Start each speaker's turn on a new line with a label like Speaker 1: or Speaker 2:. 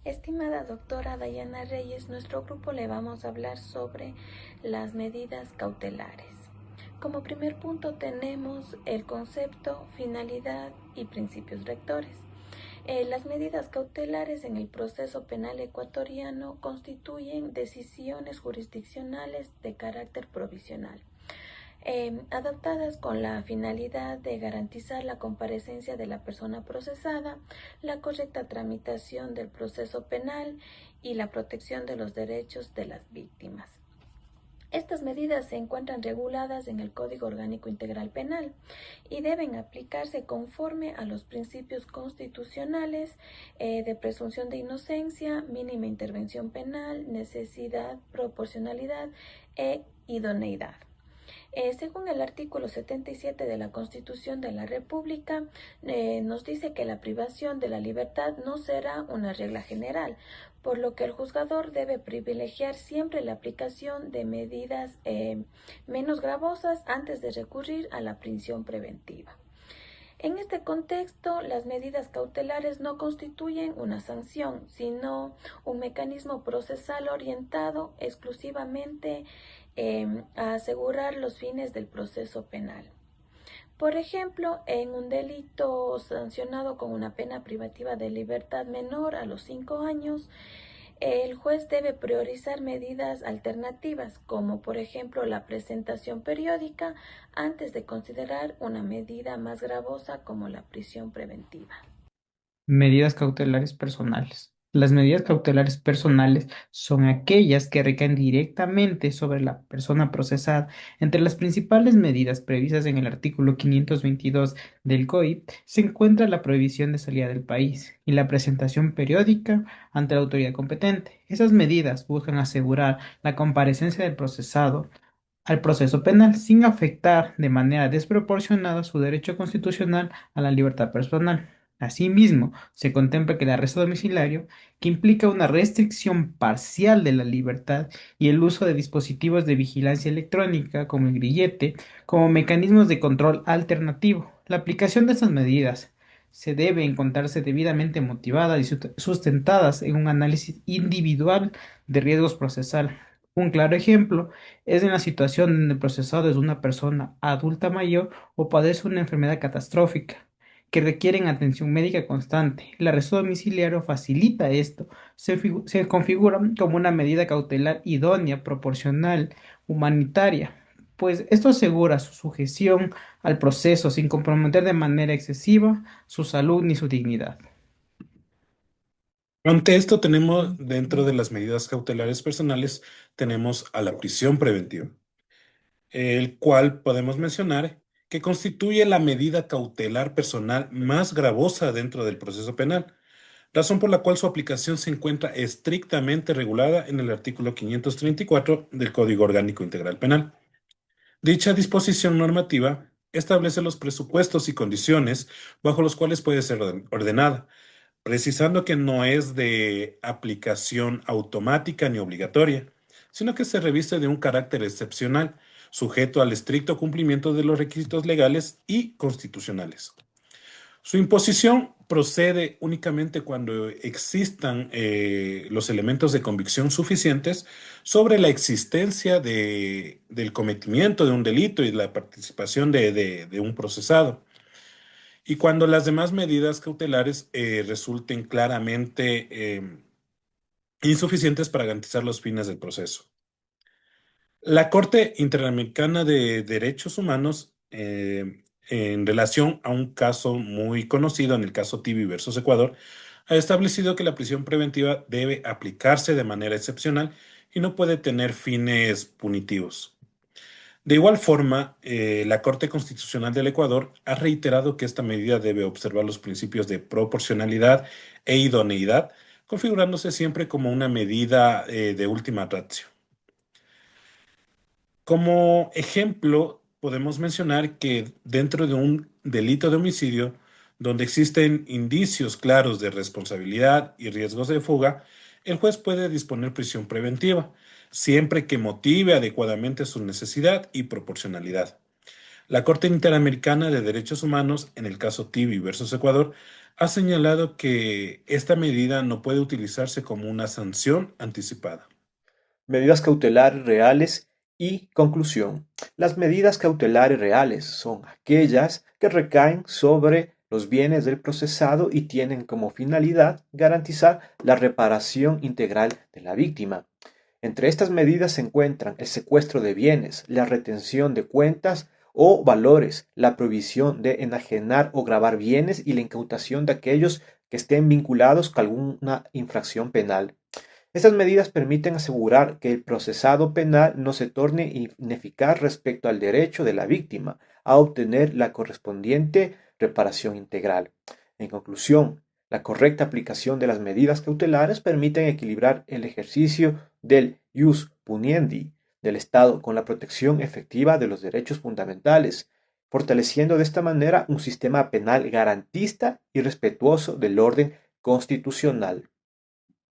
Speaker 1: Estimada doctora Dayana Reyes, nuestro grupo le vamos a hablar sobre las medidas cautelares. Como primer punto tenemos el concepto, finalidad y principios rectores. Las medidas cautelares en el proceso penal ecuatoriano constituyen decisiones jurisdiccionales de carácter provisional, adoptadas con la finalidad de garantizar la comparecencia de la persona procesada, la correcta tramitación del proceso penal y la protección de los derechos de las víctimas. Estas medidas se encuentran reguladas en el Código Orgánico Integral Penal y deben aplicarse conforme a los principios constitucionales de presunción de inocencia, mínima intervención penal, necesidad, proporcionalidad e idoneidad. Según el artículo 77 de la Constitución de la República, nos dice que la privación de la libertad no será una regla general, por lo que el juzgador debe privilegiar siempre la aplicación de medidas menos gravosas antes de recurrir a la prisión preventiva. En este contexto, las medidas cautelares no constituyen una sanción, sino un mecanismo procesal orientado exclusivamente a asegurar los fines del proceso penal. Por ejemplo, en un delito sancionado con una pena privativa de libertad menor a los 5 años, el juez debe priorizar medidas alternativas, como por ejemplo la presentación periódica, antes de considerar una medida más gravosa como la prisión preventiva.
Speaker 2: Medidas cautelares personales. Las medidas cautelares personales son aquellas que recaen directamente sobre la persona procesada. Entre las principales medidas previstas en el artículo 522 del COI se encuentra la prohibición de salida del país y la presentación periódica ante la autoridad competente. Esas medidas buscan asegurar la comparecencia del procesado al proceso penal sin afectar de manera desproporcionada su derecho constitucional a la libertad personal. Asimismo, se contempla que el arresto domiciliario, que implica una restricción parcial de la libertad y el uso de dispositivos de vigilancia electrónica como el grillete, como mecanismos de control alternativo. La aplicación de estas medidas se debe encontrarse debidamente motivadas y sustentadas en un análisis individual de riesgos procesal. Un claro ejemplo es en la situación donde el procesado es una persona adulta mayor o padece una enfermedad catastrófica que requieren atención médica constante. El arresto domiciliario facilita esto. Se configura como una medida cautelar idónea, proporcional, humanitaria, pues esto asegura su sujeción al proceso sin comprometer de manera excesiva su salud ni su dignidad.
Speaker 3: Ante esto tenemos dentro de las medidas cautelares personales, tenemos a la prisión preventiva, el cual podemos mencionar que constituye la medida cautelar personal más gravosa dentro del proceso penal, razón por la cual su aplicación se encuentra estrictamente regulada en el artículo 534 del Código Orgánico Integral Penal. Dicha disposición normativa establece los presupuestos y condiciones bajo los cuales puede ser ordenada, precisando que no es de aplicación automática ni obligatoria, sino que se reviste de un carácter excepcional, sujeto al estricto cumplimiento de los requisitos legales y constitucionales. Su imposición procede únicamente cuando existan los elementos de convicción suficientes sobre la existencia del cometimiento de un delito y la participación de un procesado, y cuando las demás medidas cautelares resulten claramente insuficientes para garantizar los fines del proceso. La Corte Interamericana de Derechos Humanos, en relación a un caso muy conocido, en el caso Tibi versus Ecuador, ha establecido que la prisión preventiva debe aplicarse de manera excepcional y no puede tener fines punitivos. De igual forma, la Corte Constitucional del Ecuador ha reiterado que esta medida debe observar los principios de proporcionalidad e idoneidad, configurándose siempre como una medida de última ratio. Como ejemplo, podemos mencionar que dentro de un delito de homicidio, donde existen indicios claros de responsabilidad y riesgos de fuga, el juez puede disponer prisión preventiva, siempre que motive adecuadamente su necesidad y proporcionalidad. La Corte Interamericana de Derechos Humanos, en el caso Tibi versus Ecuador, ha señalado que esta medida no puede utilizarse como una sanción anticipada.
Speaker 4: Medidas cautelares reales y conclusión. Las medidas cautelares reales son aquellas que recaen sobre los bienes del procesado y tienen como finalidad garantizar la reparación integral de la víctima. Entre estas medidas se encuentran el secuestro de bienes, la retención de cuentas o valores, la prohibición de enajenar o gravar bienes y la incautación de aquellos que estén vinculados con alguna infracción penal. Estas medidas permiten asegurar que el procesado penal no se torne ineficaz respecto al derecho de la víctima a obtener la correspondiente reparación integral. En conclusión, la correcta aplicación de las medidas cautelares permiten equilibrar el ejercicio del ius puniendi del Estado con la protección efectiva de los derechos fundamentales, fortaleciendo de esta manera un sistema penal garantista y respetuoso del orden constitucional.